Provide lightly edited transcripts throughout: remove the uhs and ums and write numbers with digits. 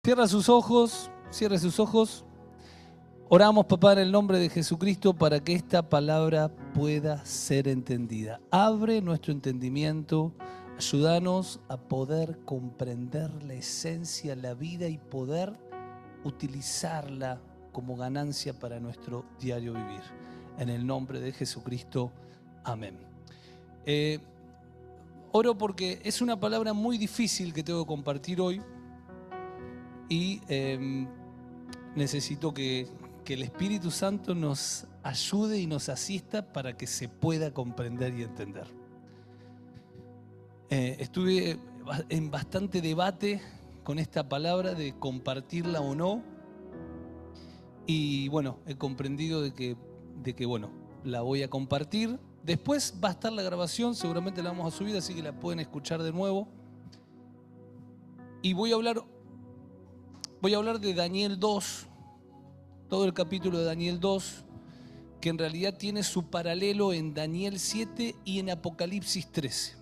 Cierra sus ojos, cierre sus ojos. Oramos, papá, en el nombre de Jesucristo para que esta palabra pueda ser entendida. Abre nuestro entendimiento, ayúdanos a poder comprender la esencia, la vida y poder utilizarla como ganancia para nuestro diario vivir. En el nombre de Jesucristo, amén. Oro porque es una palabra muy difícil que tengo que compartir hoy y necesito que el Espíritu Santo nos ayude y nos asista para que se pueda comprender y entender. Estuve en bastante debate con esta palabra de compartirla o no, y bueno, he comprendido de que bueno, la voy a compartir. Después va a estar la grabación, seguramente la vamos a subir, así que la pueden escuchar de nuevo. Y voy a hablar de Daniel 2, todo el capítulo de Daniel 2, que en realidad tiene su paralelo en Daniel 7 y en Apocalipsis 13.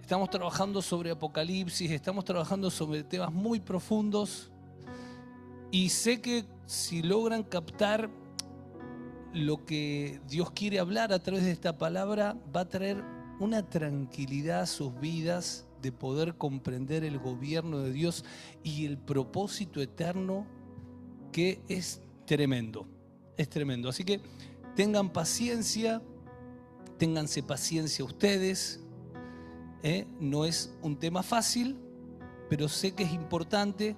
Estamos trabajando sobre Apocalipsis, estamos trabajando sobre temas muy profundos y sé que si logran captar lo que Dios quiere hablar a través de esta palabra, va a traer una tranquilidad a sus vidas de poder comprender el gobierno de Dios y el propósito eterno, que es tremendo, es tremendo. Así que tengan paciencia, ténganse paciencia ustedes. No es un tema fácil, pero sé que es importante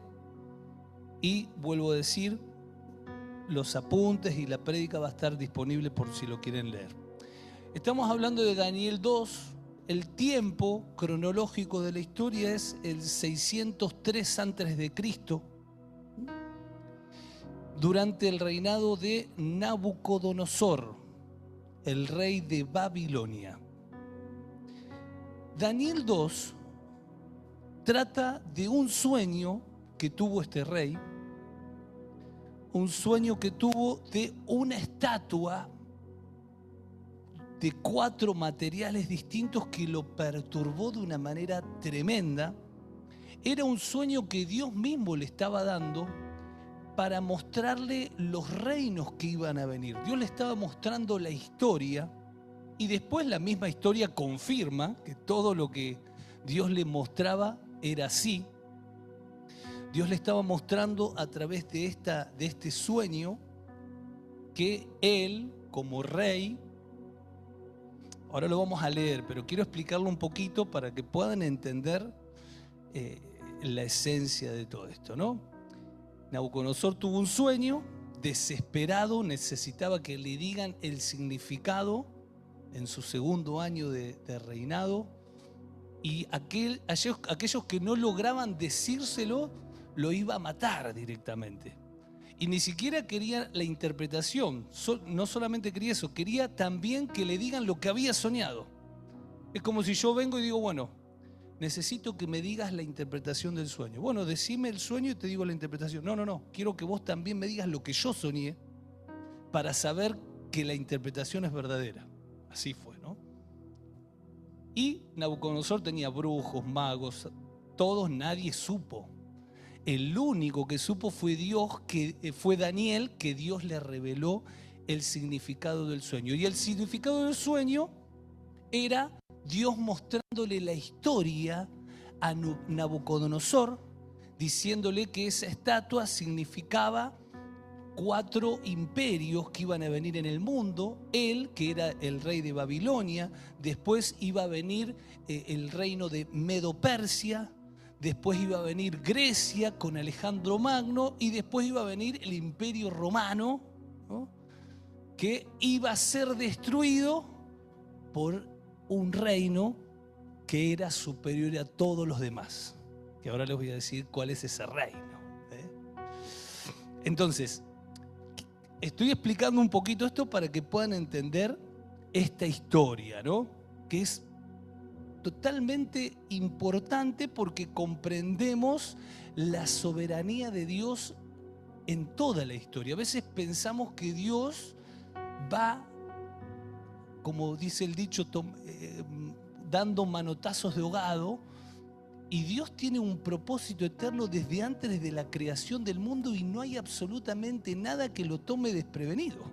y vuelvo a decir, los apuntes y la prédica va a estar disponible por si lo quieren leer. Estamos hablando de Daniel 2, el tiempo cronológico de la historia es el 603 a.C., durante el reinado de Nabucodonosor, el rey de Babilonia. Daniel 2 trata de un sueño que tuvo este rey, un sueño que tuvo de una estatua de 4 materiales distintos que lo perturbó de una manera tremenda. Era un sueño que Dios mismo le estaba dando para mostrarle los reinos que iban a venir. Dios le estaba mostrando la historia y después la misma historia confirma que todo lo que Dios le mostraba era así. Dios le estaba mostrando a través de este sueño que él, como rey, ahora lo vamos a leer, pero quiero explicarlo un poquito para que puedan entender la esencia de todo esto, ¿no? Nabucodonosor tuvo un sueño, desesperado, necesitaba que le digan el significado en su segundo año de reinado, y aquellos que no lograban decírselo, lo iba a matar directamente. Y ni siquiera quería la interpretación, no solamente quería eso, quería también que le digan lo que había soñado. Es como si yo vengo y digo, bueno, necesito que me digas la interpretación del sueño. Bueno, decime el sueño y te digo la interpretación. No, quiero que vos también me digas lo que yo soñé para saber que la interpretación es verdadera. Así fue, ¿no? Y Nabucodonosor tenía brujos, magos, todos, nadie supo. El único que supo fue Dios, que fue Daniel, que Dios le reveló el significado del sueño. Y el significado del sueño era Dios mostrándole la historia a Nabucodonosor, diciéndole que esa estatua significaba 4 imperios que iban a venir en el mundo. Él, que era el rey de Babilonia, después iba a venir el reino de Medo-Persia, después iba a venir Grecia con Alejandro Magno y después iba a venir el imperio romano, ¿no?, que iba a ser destruido por un reino que era superior a todos los demás. Que ahora les voy a decir cuál es ese reino. Entonces, estoy explicando un poquito esto para que puedan entender esta historia, ¿no?, que es totalmente importante porque comprendemos la soberanía de Dios en toda la historia. A veces pensamos que Dios va, como dice el dicho, dando manotazos de ahogado Y Dios tiene un propósito eterno desde antes de la creación del mundo y no hay absolutamente nada que lo tome desprevenido.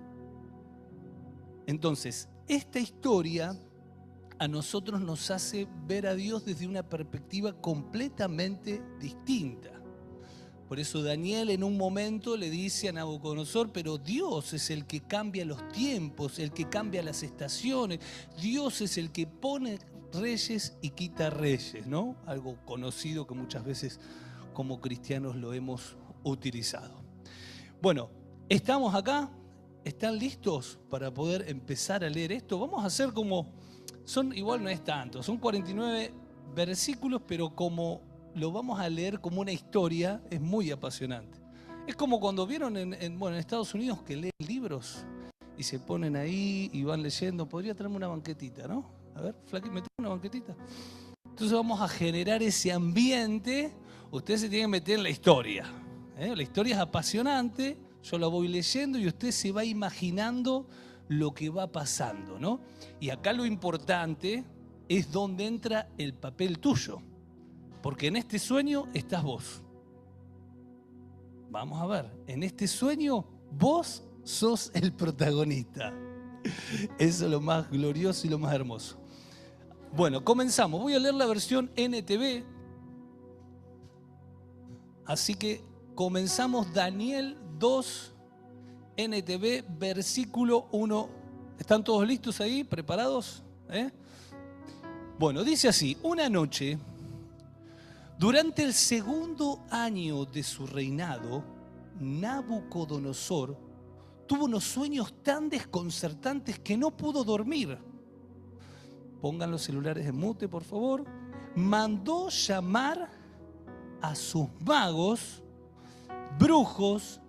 Entonces, esta historia a nosotros nos hace ver a Dios desde una perspectiva completamente distinta. Por eso Daniel en un momento le dice a Nabucodonosor, pero Dios es el que cambia los tiempos, el que cambia las estaciones. Dios es el que pone reyes y quita reyes, ¿no? Algo conocido que muchas veces como cristianos lo hemos utilizado. Bueno, estamos acá, ¿están listos para poder empezar a leer esto? Vamos a hacer igual no es tanto, son 49 versículos, pero como lo vamos a leer como una historia, es muy apasionante. Es como cuando vieron en Estados Unidos que leen libros y se ponen ahí y van leyendo. Podría traerme una banquetita, ¿no? A ver, Flaquito, ¿me trae una banquetita? Entonces vamos a generar ese ambiente. Usted se tiene que meter en la historia. La historia es apasionante, yo la voy leyendo y usted se va imaginando lo que va pasando, ¿no? Y acá lo importante es dónde entra el papel tuyo. Porque en este sueño estás vos. Vamos a ver, en este sueño vos sos el protagonista. Eso es lo más glorioso y lo más hermoso. Bueno, comenzamos. Voy a leer la versión NTV. Así que comenzamos Daniel 2, NTV, versículo 1. ¿Están todos listos ahí? ¿Preparados? Bueno, dice así: una noche, durante el segundo año de su reinado, Nabucodonosor tuvo unos sueños tan desconcertantes que no pudo dormir. Pongan los celulares en mute, por favor. Mandó llamar a sus magos, brujos,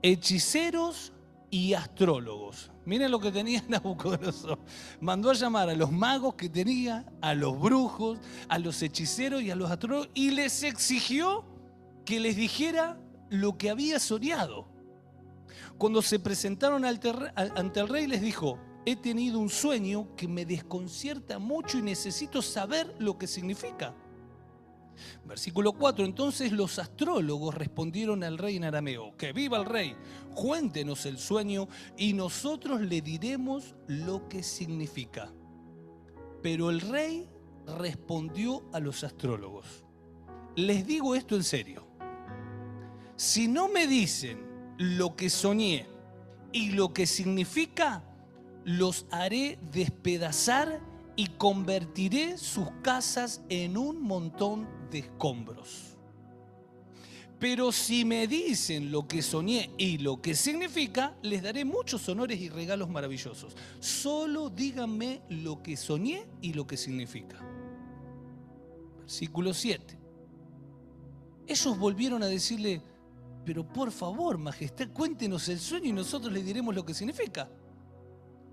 hechiceros y astrólogos. Miren lo que tenía Nabucodonosor. Mandó a llamar a los magos que tenía, a los brujos, a los hechiceros y a los astrólogos, y les exigió que les dijera lo que había soñado. Cuando se presentaron ante el rey, les dijo: he tenido un sueño que me desconcierta mucho y necesito saber lo que significa. Versículo 4. Entonces los astrólogos respondieron al rey en arameo: ¡que viva el rey! Cuéntenos el sueño y nosotros le diremos lo que significa. Pero el rey respondió a los astrólogos: les digo esto en serio. Si no me dicen lo que soñé y lo que significa, los haré despedazar y convertiré sus casas en un montón de escombros. Pero si me dicen lo que soñé y lo que significa, les daré muchos honores y regalos maravillosos. Solo díganme lo que soñé y lo que significa. Versículo 7. Ellos volvieron a decirle: pero por favor, majestad, cuéntenos el sueño y nosotros le diremos lo que significa.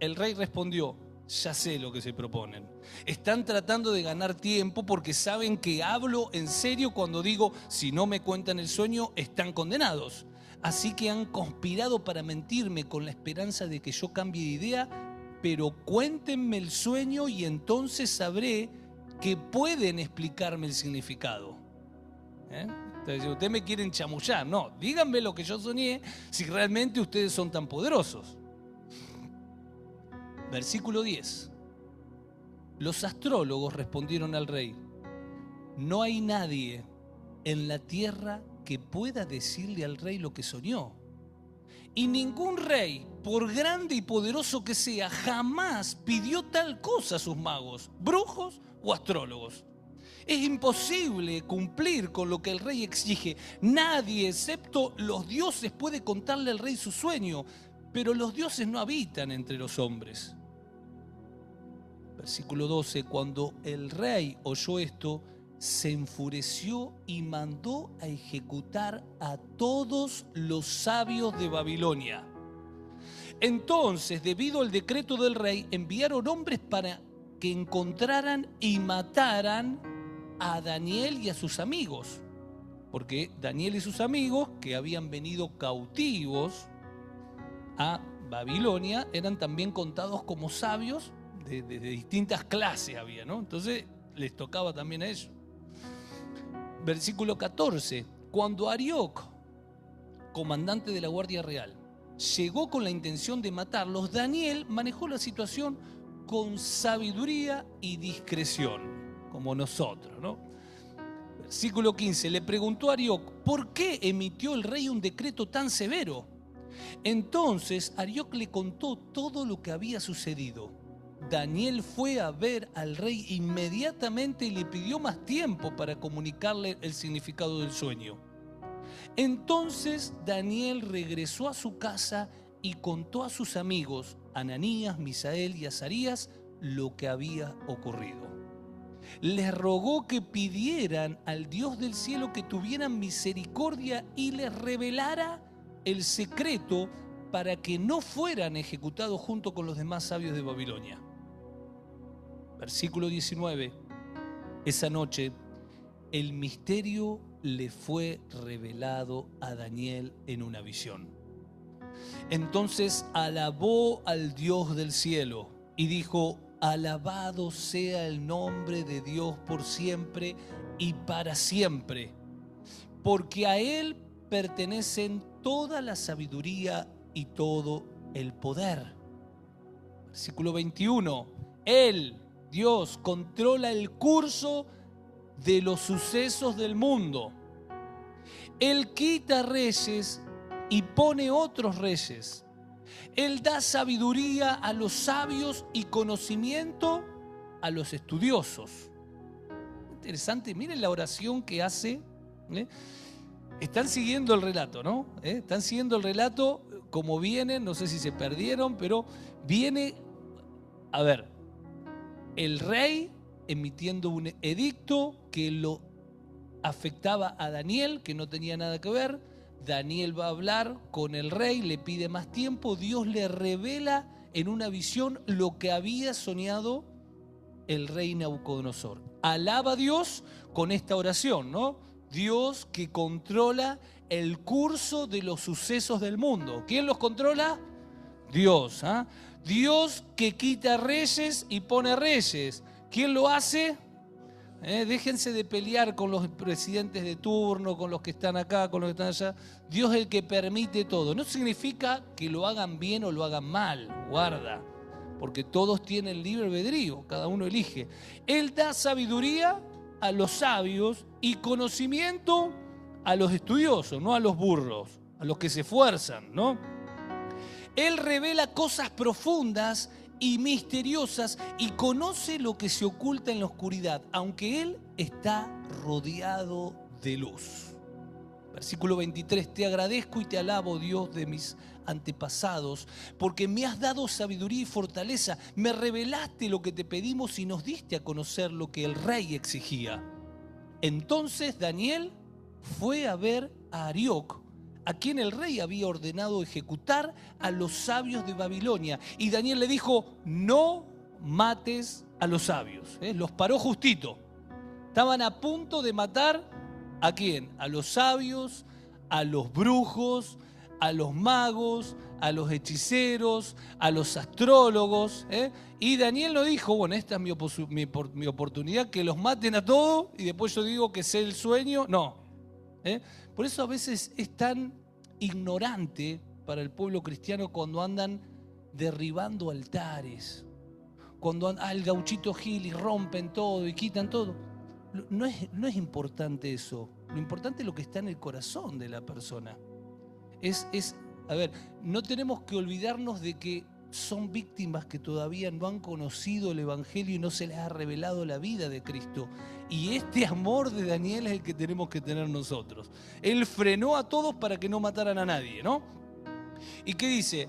El rey respondió: ya sé lo que se proponen. Están tratando de ganar tiempo porque saben que hablo en serio cuando digo: si no me cuentan el sueño, están condenados. Así que han conspirado para mentirme con la esperanza de que yo cambie de idea, pero cuéntenme el sueño y entonces sabré que pueden explicarme el significado. Entonces, ustedes me quieren chamullar. No, díganme lo que yo soñé si realmente ustedes son tan poderosos. Versículo 10. Los astrólogos respondieron al rey: no hay nadie en la tierra que pueda decirle al rey lo que soñó. Y ningún rey, por grande y poderoso que sea, jamás pidió tal cosa a sus magos, brujos o astrólogos. Es imposible cumplir con lo que el rey exige. Nadie, excepto los dioses, puede contarle al rey su sueño, pero los dioses no habitan entre los hombres. Versículo 12. Cuando el rey oyó esto, se enfureció y mandó a ejecutar a todos los sabios de Babilonia. Entonces, debido al decreto del rey, enviaron hombres para que encontraran y mataran a Daniel y a sus amigos, porque Daniel y sus amigos, que habían venido cautivos a Babilonia, eran también contados como sabios de distintas clases había, ¿no? Entonces les tocaba también a ellos. Versículo 14. Cuando Arioc, comandante de la Guardia Real, llegó con la intención de matarlos, Daniel manejó la situación con sabiduría y discreción, como nosotros, ¿no? Versículo 15. Le preguntó a Arioc, ¿por qué emitió el rey un decreto tan severo? Entonces Arioc le contó todo lo que había sucedido. Daniel fue a ver al rey inmediatamente y le pidió más tiempo para comunicarle el significado del sueño. Entonces Daniel regresó a su casa y contó a sus amigos, Ananías, Misael y Azarías, lo que había ocurrido. Les rogó que pidieran al Dios del cielo que tuvieran misericordia y les revelara el secreto para que no fueran ejecutados junto con los demás sabios de Babilonia. Versículo 19. Esa noche el misterio le fue revelado a Daniel en una visión. Entonces alabó al Dios del cielo y dijo: alabado sea el nombre de Dios por siempre y para siempre, porque a Él pertenecen toda la sabiduría y todo el poder. Versículo 21. Él, Dios, controla el curso de los sucesos del mundo. Él quita reyes y pone otros reyes. Él da sabiduría a los sabios y conocimiento a los estudiosos. Interesante, miren la oración que hace. Están siguiendo el relato, ¿no? Están siguiendo el relato como vienen, no sé si se perdieron, pero viene, a ver, el rey emitiendo un edicto que lo afectaba a Daniel, que no tenía nada que ver. Daniel va a hablar con el rey, le pide más tiempo, Dios le revela en una visión lo que había soñado el rey Nabucodonosor. Alaba a Dios con esta oración, ¿no? Dios que controla el curso de los sucesos del mundo. ¿Quién los controla? Dios. ¿Ah? Dios que quita reyes y pone reyes. ¿Quién lo hace? Déjense de pelear con los presidentes de turno, con los que están acá, con los que están allá. Dios es el que permite todo. No significa que lo hagan bien o lo hagan mal, guarda, porque todos tienen libre albedrío, cada uno elige. Él da sabiduría a los sabios y conocimiento a los estudiosos, no a los burros, a los que se esfuerzan, ¿no? Él revela cosas profundas y misteriosas y conoce lo que se oculta en la oscuridad, aunque Él está rodeado de luz. Versículo 23, te agradezco y te alabo, Dios de mis antepasados, porque me has dado sabiduría y fortaleza, me revelaste lo que te pedimos y nos diste a conocer lo que el rey exigía. Entonces Daniel fue a ver a Arioc, a quien el rey había ordenado ejecutar a los sabios de Babilonia. Y Daniel le dijo, no mates a los sabios. Los paró justito. Estaban a punto de matar ¿a quién? A los sabios, a los brujos, a los magos, a los hechiceros, a los astrólogos. Y Daniel no dijo, bueno, esta es mi oportunidad, que los maten a todos y después yo digo que sé el sueño. No. Por eso a veces es tan ignorante para el pueblo cristiano cuando andan derribando altares, cuando el gauchito Gil y rompen todo y quitan todo. No es importante eso. Lo importante es lo que está en el corazón de la persona. A ver, no tenemos que olvidarnos de que son víctimas que todavía no han conocido el Evangelio y no se les ha revelado la vida de Cristo. Y este amor de Daniel es el que tenemos que tener nosotros. Él frenó a todos para que no mataran a nadie, ¿no? ¿Y qué dice?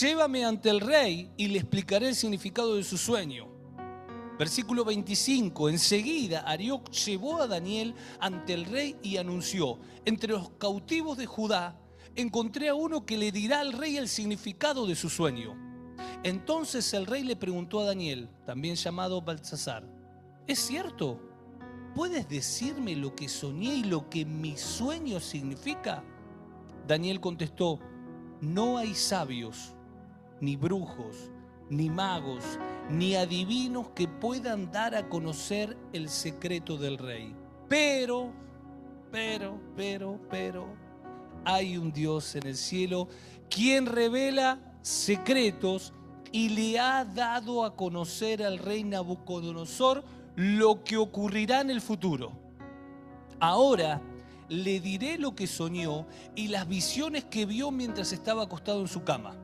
Llévame ante el rey y le explicaré el significado de su sueño. Versículo 25. Enseguida Arioc llevó a Daniel ante el rey y anunció: entre los cautivos de Judá encontré a uno que le dirá al rey el significado de su sueño. Entonces el rey le preguntó a Daniel, también llamado Baltasar: ¿es cierto? ¿Puedes decirme lo que soñé y lo que mi sueño significa? Daniel contestó: no hay sabios, ni brujos, ni magos, ni adivinos que puedan dar a conocer el secreto del rey. Pero hay un Dios en el cielo quien revela secretos y le ha dado a conocer al rey Nabucodonosor lo que ocurrirá en el futuro. Ahora le diré lo que soñó y las visiones que vio mientras estaba acostado en su cama.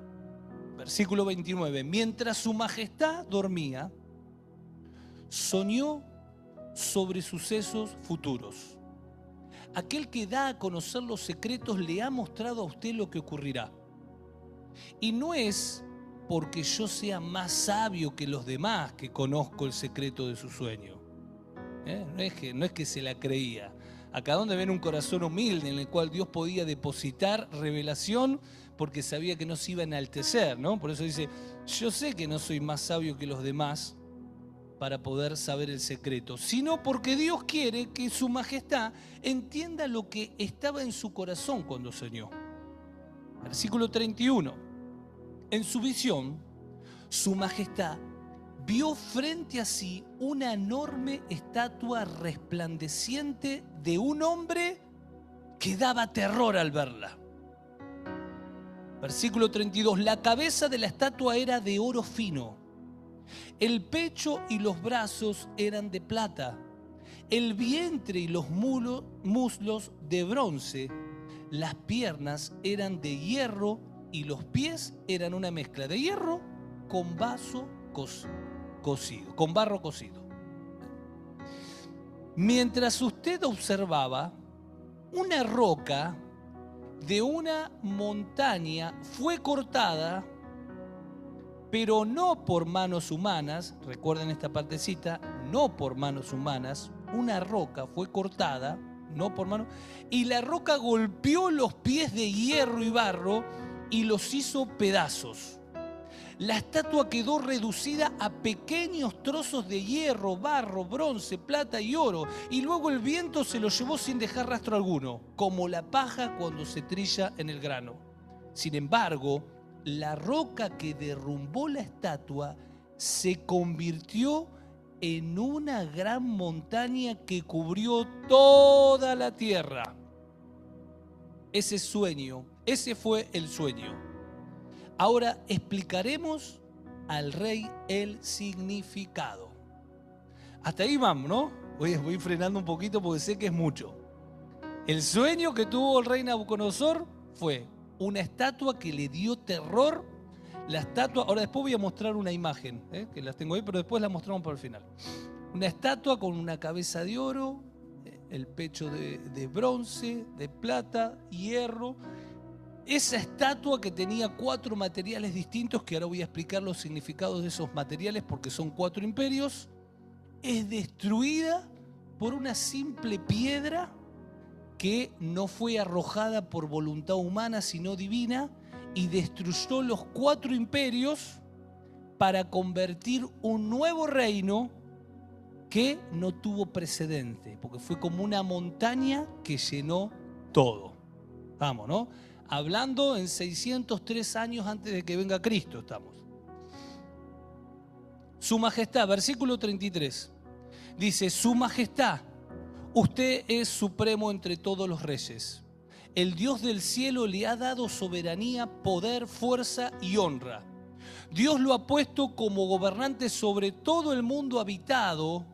Versículo 29. Mientras su majestad dormía, soñó sobre sucesos futuros. Aquel que da a conocer los secretos le ha mostrado a usted lo que ocurrirá. Y no es porque yo sea más sabio que los demás que conozco el secreto de su sueño. No es que se la creía. Acá donde ven un corazón humilde en el cual Dios podía depositar revelación porque sabía que no se iba a enaltecer, ¿no? Por eso dice, yo sé que no soy más sabio que los demás para poder saber el secreto, sino porque Dios quiere que su majestad entienda lo que estaba en su corazón cuando soñó. Versículo 31. En su visión, su majestad vio frente a sí una enorme estatua resplandeciente de un hombre que daba terror al verla. Versículo 32. La cabeza de la estatua era de oro fino. El pecho y los brazos eran de plata. El vientre y los muslos de bronce. Las piernas eran de hierro y los pies eran una mezcla de hierro con barro cocido. Mientras usted observaba, una roca de una montaña fue cortada, pero no por manos humanas. Recuerden esta partecita, no por manos humanas. Una roca fue cortada, no por manos, y la roca golpeó los pies de hierro y barro y los hizo pedazos. La estatua quedó reducida a pequeños trozos de hierro, barro, bronce, plata y oro, y luego el viento se lo llevó sin dejar rastro alguno, como la paja cuando se trilla en el grano. Sin embargo, la roca que derrumbó la estatua se convirtió en una gran montaña que cubrió toda la tierra. Ese fue el sueño. Ahora explicaremos al rey el significado. Hasta ahí vamos, ¿no? Voy frenando un poquito porque sé que es mucho. El sueño que tuvo el rey Nabucodonosor fue una estatua que le dio terror. La estatua, ahora después voy a mostrar una imagen, que las tengo ahí, pero después la mostramos por el final. Una estatua con una cabeza de oro, el pecho de bronce, de plata, hierro. Esa estatua que tenía 4 materiales distintos, que ahora voy a explicar los significados de esos materiales porque son 4 imperios, es destruida por una simple piedra que no fue arrojada por voluntad humana sino divina, y destruyó los 4 imperios para convertir un nuevo reino que no tuvo precedente, porque fue como una montaña que llenó todo. Vamos, ¿no? Hablando en 603 años antes de que venga Cristo estamos. Su majestad, versículo 33, dice: Su majestad, usted es supremo entre todos los reyes. El Dios del cielo le ha dado soberanía, poder, fuerza y honra. Dios lo ha puesto como gobernante sobre todo el mundo habitado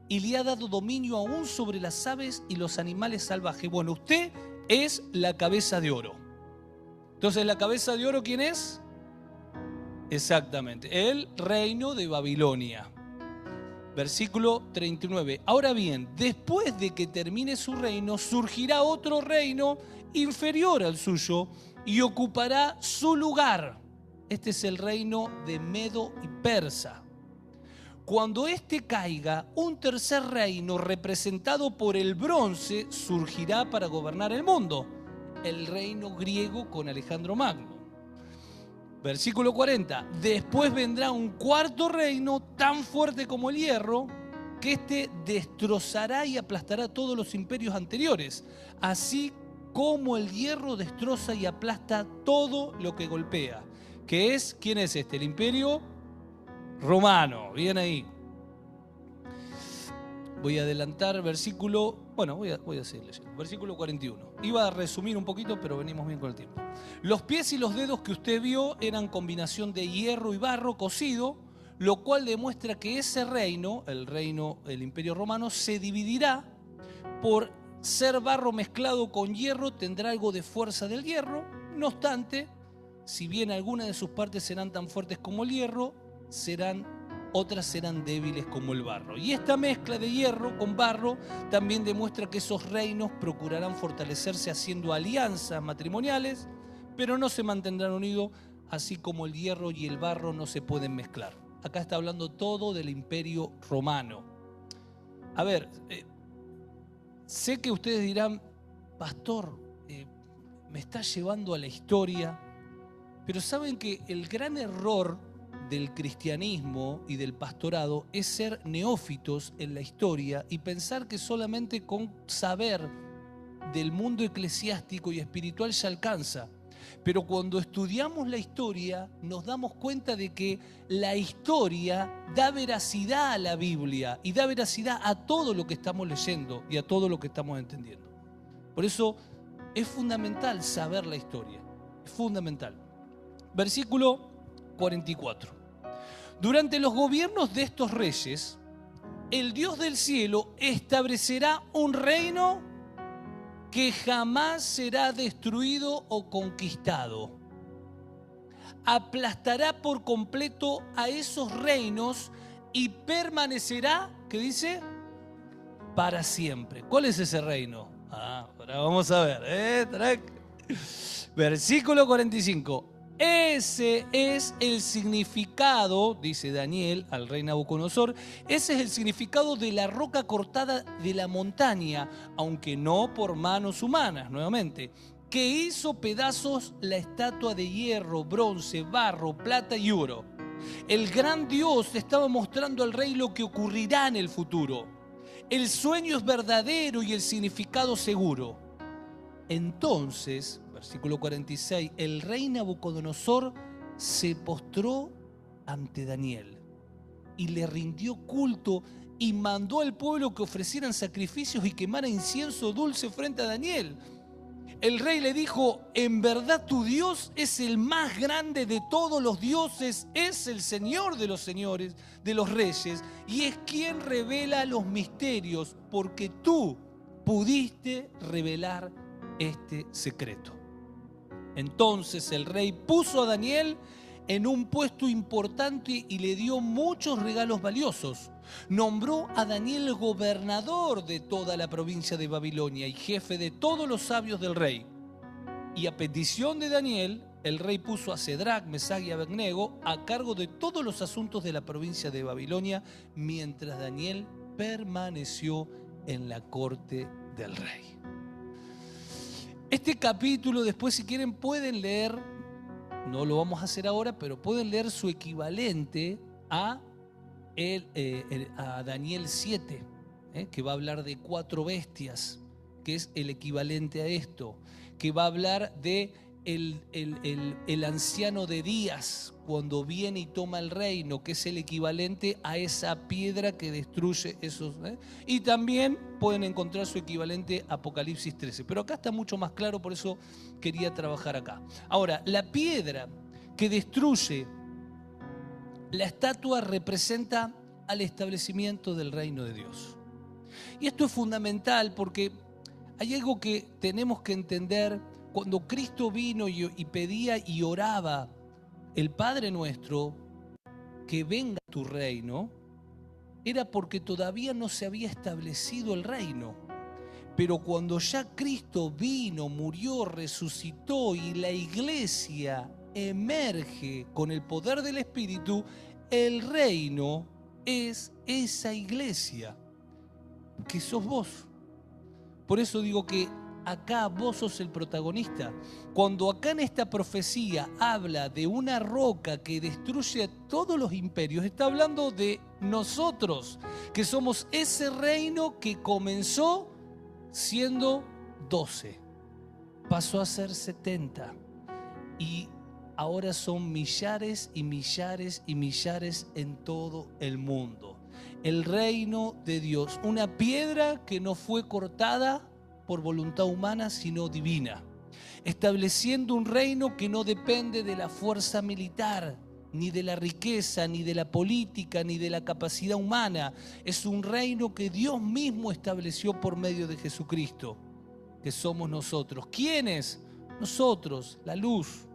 y le ha dado dominio aún sobre las aves y los animales salvajes. Bueno, usted es la cabeza de oro. Entonces, ¿la cabeza de oro quién es? Exactamente, el reino de Babilonia. Versículo 39. Ahora bien, después de que termine su reino, surgirá otro reino inferior al suyo y ocupará su lugar. Este es el reino de Medo y Persa. Cuando éste caiga, un tercer reino representado por el bronce surgirá para gobernar el mundo. El reino griego con Alejandro Magno. Versículo 40. Después vendrá un cuarto reino tan fuerte como el hierro, que éste destrozará y aplastará todos los imperios anteriores, así como el hierro destroza y aplasta todo lo que golpea. ¿Qué es? ¿Quién es este? El imperio romano. Bien ahí. Voy a adelantar versículo Bueno, voy a seguir leyendo. Versículo 41. Iba a resumir un poquito, pero venimos bien con el tiempo. Los pies y los dedos que usted vio eran combinación de hierro y barro cocido, lo cual demuestra que ese reino, el Imperio Romano, se dividirá. Por ser barro mezclado con hierro, tendrá algo de fuerza del hierro. No obstante, si bien algunas de sus partes serán tan fuertes como el hierro, otras serán débiles como el barro. Y esta mezcla de hierro con barro también demuestra que esos reinos procurarán fortalecerse haciendo alianzas matrimoniales, pero no se mantendrán unidos, así como el hierro y el barro no se pueden mezclar. Acá está hablando todo del Imperio Romano. A ver, sé que ustedes dirán, pastor, me está llevando a la historia, pero saben que el gran error del cristianismo y del pastorado es ser neófitos en la historia y pensar que solamente con saber del mundo eclesiástico y espiritual se alcanza. Pero cuando estudiamos la historia nos damos cuenta de que la historia da veracidad a la Biblia y da veracidad a todo lo que estamos leyendo y a todo lo que estamos entendiendo. Por eso es fundamental saber la historia, es fundamental. Versículo 44. Durante los gobiernos de estos reyes, el Dios del cielo establecerá un reino que jamás será destruido o conquistado. Aplastará por completo a esos reinos y permanecerá, ¿qué dice? Para siempre. ¿Cuál es ese reino? Ahora vamos a ver. Versículo 45. Ese es el significado, dice Daniel al rey Nabucodonosor, ese es el significado de la roca cortada de la montaña, aunque no por manos humanas, nuevamente, que hizo pedazos la estatua de hierro, bronce, barro, plata y oro. El gran Dios estaba mostrando al rey lo que ocurrirá en el futuro. El sueño es verdadero y el significado seguro. Entonces, versículo 46, el rey Nabucodonosor se postró ante Daniel y le rindió culto y mandó al pueblo que ofrecieran sacrificios y quemara incienso dulce frente a Daniel. El rey le dijo, en verdad tu Dios es el más grande de todos los dioses, es el Señor de los señores, de los reyes, y es quien revela los misterios, porque tú pudiste revelar este secreto. Entonces el rey puso a Daniel en un puesto importante y le dio muchos regalos valiosos. Nombró a Daniel gobernador de toda la provincia de Babilonia y jefe de todos los sabios del rey. Y a petición de Daniel, el rey puso a Cedrac, Mesac y Abednego a cargo de todos los asuntos de la provincia de Babilonia, mientras Daniel permaneció en la corte del rey. Este capítulo después, si quieren, pueden leer, no lo vamos a hacer ahora, pero pueden leer su equivalente a Daniel 7, que va a hablar de 4 bestias, que es el equivalente a esto, que va a hablar de el anciano de Días, cuando viene y toma el reino, que es el equivalente a esa piedra que destruye esos. Y también pueden encontrar su equivalente Apocalipsis 13. Pero acá está mucho más claro, por eso quería trabajar acá. Ahora, la piedra que destruye la estatua representa al establecimiento del reino de Dios. Y esto es fundamental porque hay algo que tenemos que entender. Cuando Cristo vino y pedía y oraba el Padre nuestro, que venga tu reino, era porque todavía no se había establecido el reino. Pero cuando ya Cristo vino, murió, resucitó y la iglesia emerge con el poder del Espíritu, el reino es esa iglesia que sos vos. Por eso digo que acá vos sos el protagonista. Cuando acá en esta profecía habla de una roca que destruye a todos los imperios, está hablando de nosotros, que somos ese reino que comenzó siendo 12, pasó a ser 70 y ahora son millares y millares y millares en todo el mundo. el reino de Dios. Una piedra que no fue cortada por voluntad humana, sino divina. Estableciendo un reino que no depende de la fuerza militar, ni de la riqueza, ni de la política, ni de la capacidad humana. Es un reino que Dios mismo estableció por medio de Jesucristo, que somos nosotros. ¿Quiénes? Nosotros, la luz,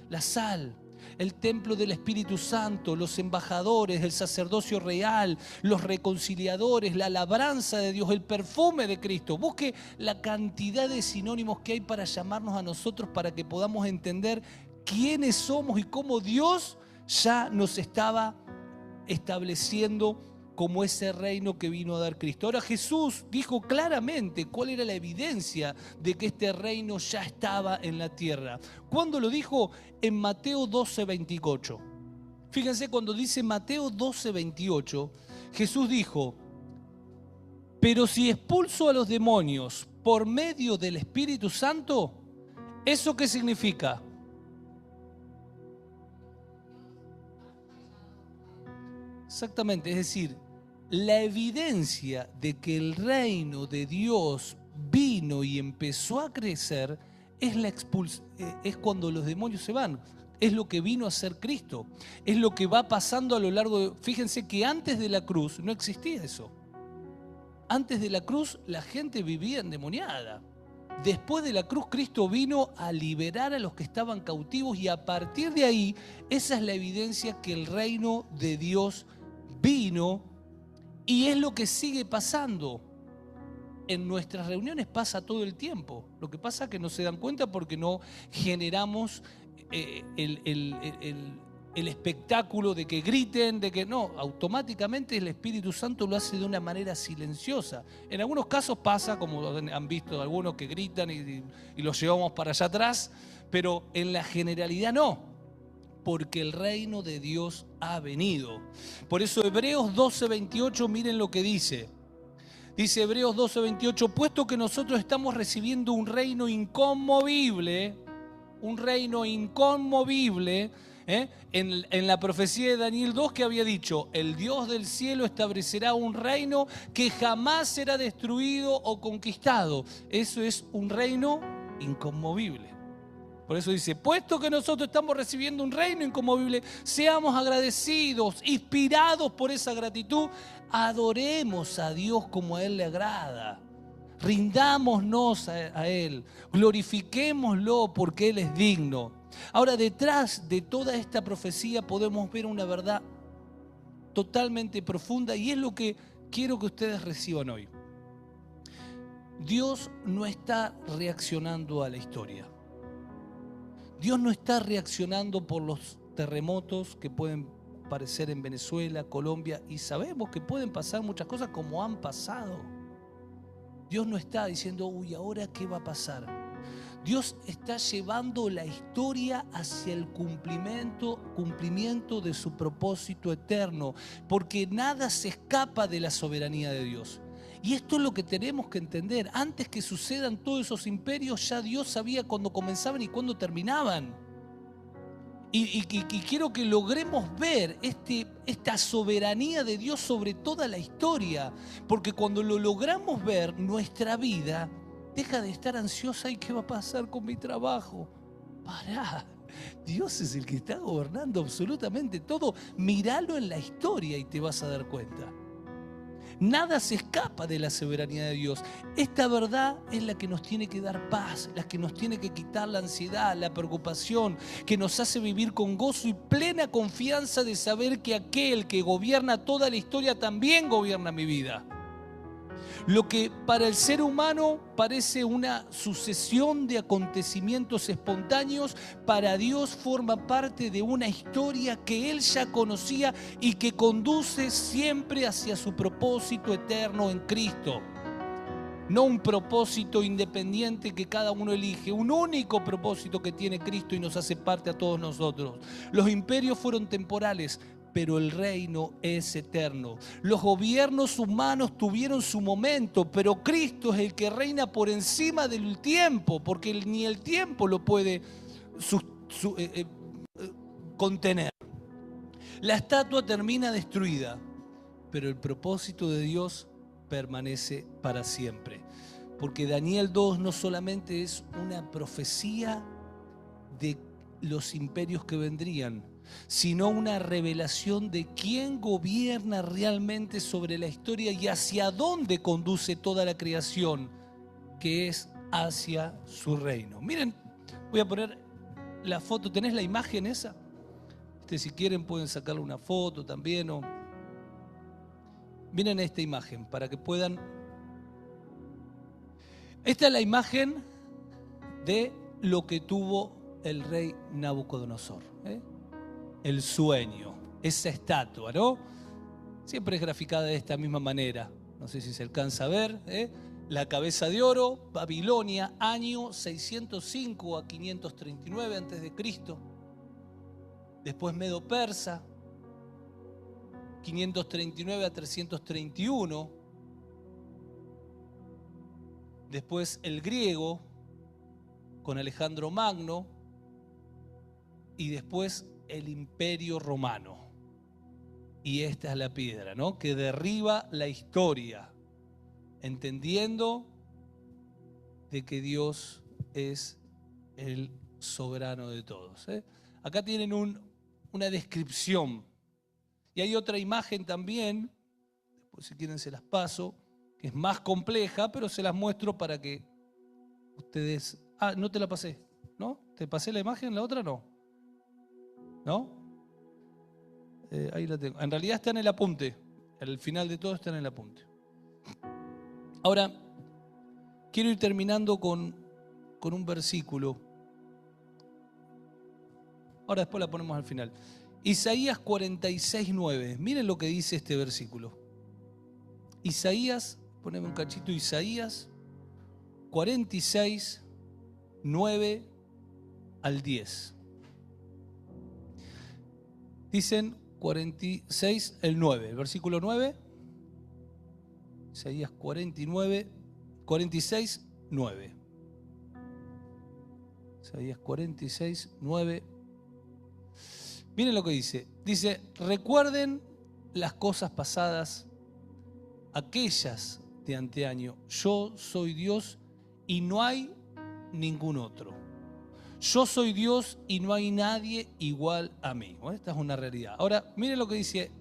la sal, el templo del Espíritu Santo, los embajadores, el sacerdocio real, los reconciliadores, la labranza de Dios, el perfume de Cristo. Busque la cantidad de sinónimos que hay para llamarnos a nosotros, para que podamos entender quiénes somos y cómo Dios ya nos estaba estableciendo como ese reino que vino a dar Cristo. Ahora Jesús dijo claramente cuál era la evidencia de que este reino ya estaba en la tierra. ¿Cuándo lo dijo? En Mateo 12:28. Fíjense, cuando dice Mateo 12:28, Jesús dijo: pero si expulso a los demonios por medio del Espíritu Santo, ¿eso qué significa? Exactamente, es decir, la evidencia de que el reino de Dios vino y empezó a crecer es cuando los demonios se van. Es lo que vino a hacer Cristo. Es lo que va pasando a lo largo de... Fíjense que antes de la cruz no existía eso. Antes de la cruz la gente vivía endemoniada. Después de la cruz Cristo vino a liberar a los que estaban cautivos, y a partir de ahí esa es la evidencia que el reino de Dios vino. Y es lo que sigue pasando. En nuestras reuniones pasa todo el tiempo. Lo que pasa es que no se dan cuenta porque no generamos el espectáculo de que griten, de que no. Automáticamente el Espíritu Santo lo hace de una manera silenciosa. En algunos casos pasa, como han visto algunos que gritan y los llevamos para allá atrás, pero en la generalidad no. Porque el reino de Dios ha venido. Por eso Hebreos 12:28, miren lo que dice. Dice Hebreos 12:28, puesto que nosotros estamos recibiendo un reino inconmovible, en la profecía de Daniel 2, que había dicho: el Dios del cielo establecerá un reino que jamás será destruido o conquistado. Eso es un reino inconmovible. Por eso dice, puesto que nosotros estamos recibiendo un reino inconmovible, seamos agradecidos, inspirados por esa gratitud, adoremos a Dios como a Él le agrada. Rindámonos a Él, glorifiquémoslo porque Él es digno. Ahora, detrás de toda esta profecía podemos ver una verdad totalmente profunda, y es lo que quiero que ustedes reciban hoy. Dios no está reaccionando a la historia. Dios no está reaccionando por los terremotos que pueden aparecer en Venezuela, Colombia, y sabemos que pueden pasar muchas cosas como han pasado. Dios no está diciendo, uy, ¿ahora qué va a pasar? Dios está llevando la historia hacia el cumplimiento de su propósito eterno, porque nada se escapa de la soberanía de Dios. Y esto es lo que tenemos que entender. Antes que sucedan todos esos imperios, ya Dios sabía cuándo comenzaban y cuándo terminaban. Y quiero que logremos ver esta soberanía de Dios sobre toda la historia. Porque cuando lo logramos ver, nuestra vida deja de estar ansiosa. ¿Y qué va a pasar con mi trabajo? Pará. Dios es el que está gobernando absolutamente todo. Míralo en la historia y te vas a dar cuenta. Nada se escapa de la soberanía de Dios. Esta verdad es la que nos tiene que dar paz, la que nos tiene que quitar la ansiedad, la preocupación, que nos hace vivir con gozo y plena confianza de saber que aquel que gobierna toda la historia también gobierna mi vida. Lo que para el ser humano parece una sucesión de acontecimientos espontáneos, para Dios forma parte de una historia que Él ya conocía y que conduce siempre hacia su propósito eterno en Cristo. No un propósito independiente que cada uno elige, un único propósito que tiene Cristo y nos hace parte a todos nosotros. Los imperios fueron temporales, pero el reino es eterno. Los gobiernos humanos tuvieron su momento, pero Cristo es el que reina por encima del tiempo, porque ni el tiempo lo puede contener. La estatua termina destruida, pero el propósito de Dios permanece para siempre. Porque Daniel 2 no solamente es una profecía de los imperios que vendrían, sino una revelación de quién gobierna realmente sobre la historia y hacia dónde conduce toda la creación, que es hacia su reino. Miren, voy a poner la foto. ¿Tenés la imagen esa? Si quieren pueden sacarle una foto también. Miren esta imagen para que puedan. Esta es la imagen de lo que tuvo el rey Nabucodonosor, el sueño, esa estatua, ¿no? Siempre es graficada de esta misma manera. No sé si se alcanza a ver, la cabeza de oro, Babilonia, año 605 a 539 a.C. Después Medo-Persa, 539 a 331. Después el griego, con Alejandro Magno. Y después el Imperio Romano. Y esta es la piedra, ¿no?, que derriba la historia, entendiendo de que Dios es el soberano de todos. Acá tienen una descripción. Y hay otra imagen también, después si quieren se las paso, que es más compleja, pero se las muestro para que ustedes... Ah, no te la pasé, ¿no? ¿Te pasé la imagen? ¿La otra no? ¿No? Ahí la tengo. En realidad está en el apunte. Al final de todo está en el apunte. Ahora, quiero ir terminando con un versículo. Ahora después la ponemos al final. Isaías 46:9. Miren lo que dice este versículo. Isaías, poneme un cachito, Isaías 46:9 al 10. Dicen 46, el 9, el versículo 9. Isaías 46:9. Isaías 46:9. Miren lo que dice. Dice, recuerden las cosas pasadas, aquellas de anteaño. Yo soy Dios y no hay ningún otro. Yo soy Dios y no hay nadie igual a mí. Bueno, esta es una realidad. Ahora, miren lo que dice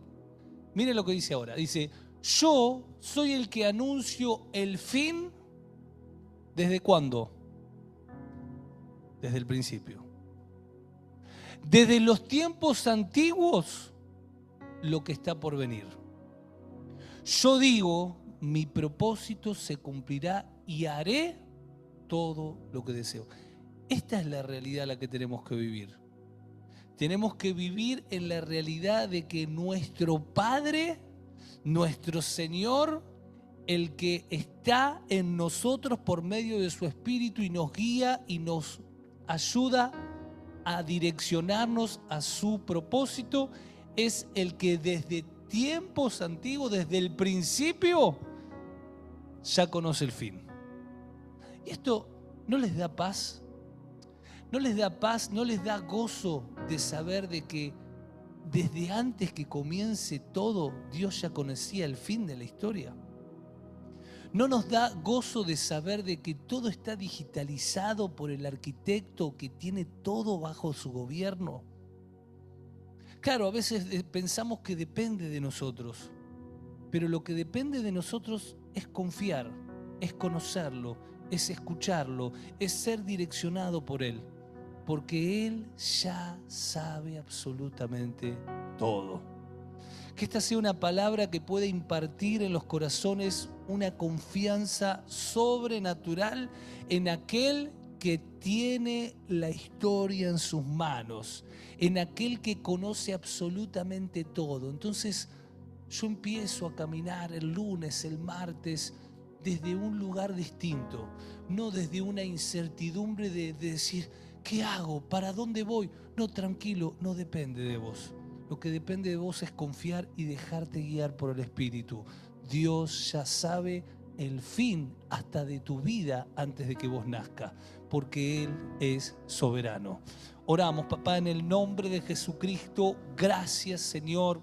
ahora. Dice, yo soy el que anuncio el fin. ¿Desde cuándo? Desde el principio. Desde los tiempos antiguos, lo que está por venir. Yo digo, mi propósito se cumplirá y haré todo lo que deseo. Esta es la realidad a la que tenemos que vivir. Tenemos que vivir en la realidad de que nuestro Padre, nuestro Señor, el que está en nosotros por medio de su Espíritu y nos guía y nos ayuda a direccionarnos a su propósito, es el que desde tiempos antiguos, desde el principio, ya conoce el fin. ¿Y esto no les da paz? ¿No les da paz, no les da gozo de saber de que desde antes que comience todo, Dios ya conocía el fin de la historia? ¿No nos da gozo de saber de que todo está digitalizado por el arquitecto que tiene todo bajo su gobierno? Claro, a veces pensamos que depende de nosotros, pero lo que depende de nosotros es confiar, es conocerlo, es escucharlo, es ser direccionado por Él, porque Él ya sabe absolutamente todo. Que esta sea una palabra que pueda impartir en los corazones una confianza sobrenatural en aquel que tiene la historia en sus manos, en aquel que conoce absolutamente todo. Entonces yo empiezo a caminar el lunes, el martes, desde un lugar distinto, no desde una incertidumbre de decir, ¿qué hago? ¿Para dónde voy? No, tranquilo, no depende de vos. Lo que depende de vos es confiar y dejarte guiar por el Espíritu. Dios ya sabe el fin hasta de tu vida antes de que vos nazcas, porque Él es soberano. Oramos, papá, en el nombre de Jesucristo. Gracias, Señor,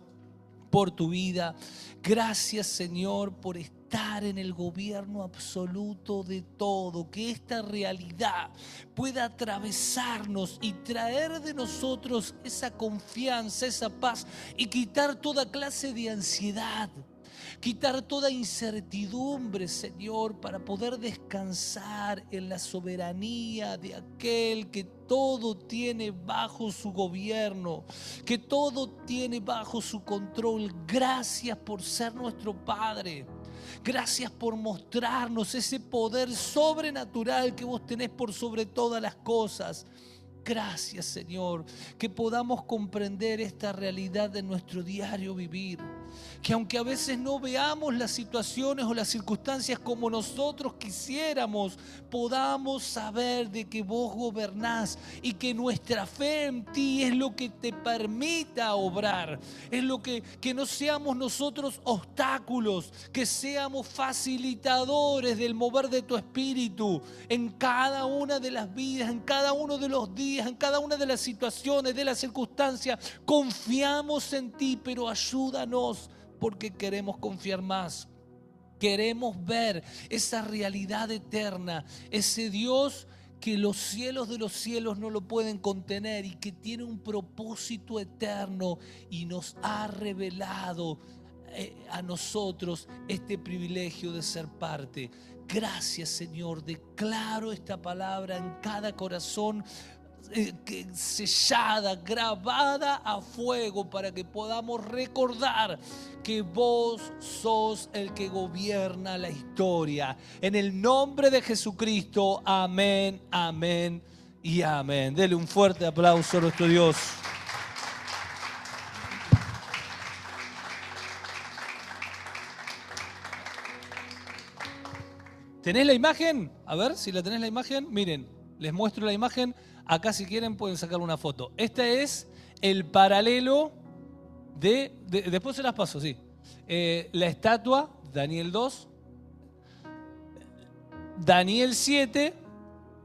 por tu vida. Gracias, Señor, por estar en el gobierno absoluto de todo. Que esta realidad pueda atravesarnos y traer de nosotros esa confianza, esa paz y quitar toda clase de ansiedad. Quitar toda incertidumbre, Señor, para poder descansar en la soberanía de aquel que todo tiene bajo su gobierno, que todo tiene bajo su control. Gracias por ser nuestro Padre. Gracias por mostrarnos ese poder sobrenatural que vos tenés por sobre todas las cosas. Gracias, Señor, que podamos comprender esta realidad de nuestro diario vivir. Que aunque a veces no veamos las situaciones o las circunstancias como nosotros quisiéramos, podamos saber de que vos gobernás y que nuestra fe en ti es lo que te permita obrar. Es lo que no seamos nosotros obstáculos, que seamos facilitadores del mover de tu espíritu en cada una de las vidas, en cada uno de los días, en cada una de las situaciones, de las circunstancias. Confiamos en ti, pero ayúdanos porque queremos confiar más. Queremos ver esa realidad eterna, ese Dios que los cielos de los cielos no lo pueden contener y que tiene un propósito eterno y nos ha revelado a nosotros este privilegio de ser parte. Gracias, Señor. Declaro esta palabra en cada corazón, sellada, grabada a fuego, para que podamos recordar que vos sos el que gobierna la historia. En el nombre de Jesucristo, amén, amén y amén. Dele un fuerte aplauso a nuestro Dios. ¿Tenés la imagen? A ver si la tenés la imagen. Miren, les muestro la imagen. Acá si quieren pueden sacar una foto. Este es el paralelo de después se las paso, sí. La estatua, Daniel 2, Daniel 7,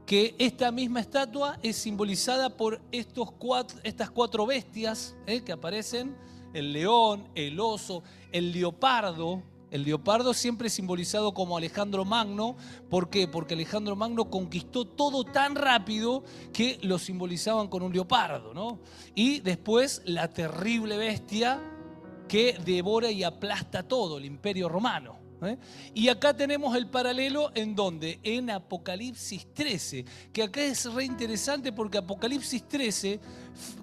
que esta misma estatua es simbolizada por estas cuatro bestias que aparecen: el león, el oso, el leopardo. El leopardo siempre simbolizado como Alejandro Magno. ¿Por qué? Porque Alejandro Magno conquistó todo tan rápido que lo simbolizaban con un leopardo, ¿no? Y después la terrible bestia que devora y aplasta todo, el Imperio Romano. Y acá tenemos el paralelo en donde, en Apocalipsis 13, que acá es re interesante porque Apocalipsis 13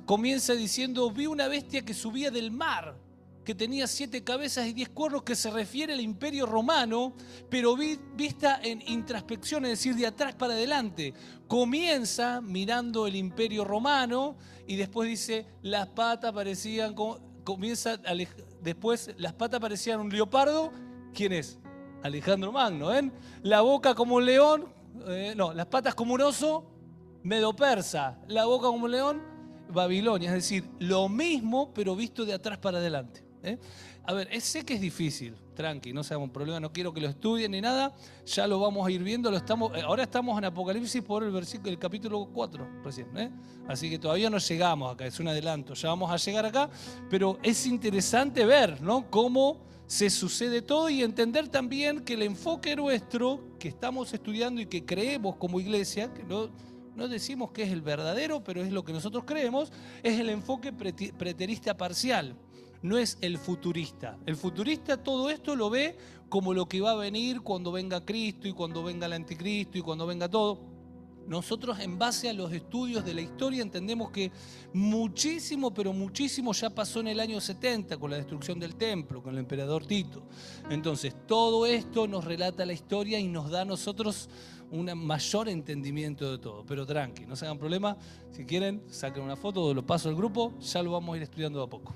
comienza diciendo: vi una bestia que subía del mar, que tenía 7 cabezas y 10 cuernos, que se refiere al Imperio Romano, pero vista en introspección, es decir, de atrás para adelante. Comienza mirando el Imperio Romano y después dice: las patas parecían, después las patas parecían un leopardo. ¿Quién es? Alejandro Magno, ¿ven? La boca como un león, las patas como un oso, Medo-Persa. La boca como un león, Babilonia. Es decir, lo mismo, pero visto de atrás para adelante. A ver, sé que es difícil, tranqui, no sea un problema, no quiero que lo estudien ni nada, ya lo vamos a ir viendo, ahora estamos en Apocalipsis por el capítulo 4 recién, así que todavía no llegamos acá, es un adelanto, ya vamos a llegar acá, pero es interesante ver, ¿no?, cómo se sucede todo y entender también que el enfoque nuestro que estamos estudiando y que creemos como iglesia, que no decimos que es el verdadero, pero es lo que nosotros creemos, es el enfoque preterista parcial. No es el futurista. El futurista todo esto lo ve como lo que va a venir cuando venga Cristo y cuando venga el anticristo y cuando venga todo. Nosotros, en base a los estudios de la historia, entendemos que muchísimo, pero muchísimo ya pasó en el año 70 con la destrucción del templo, con el emperador Tito. Entonces, todo esto nos relata la historia y nos da a nosotros un mayor entendimiento de todo. Pero tranqui, no se hagan problema. Si quieren, saquen una foto o lo paso al grupo, ya lo vamos a ir estudiando de a poco.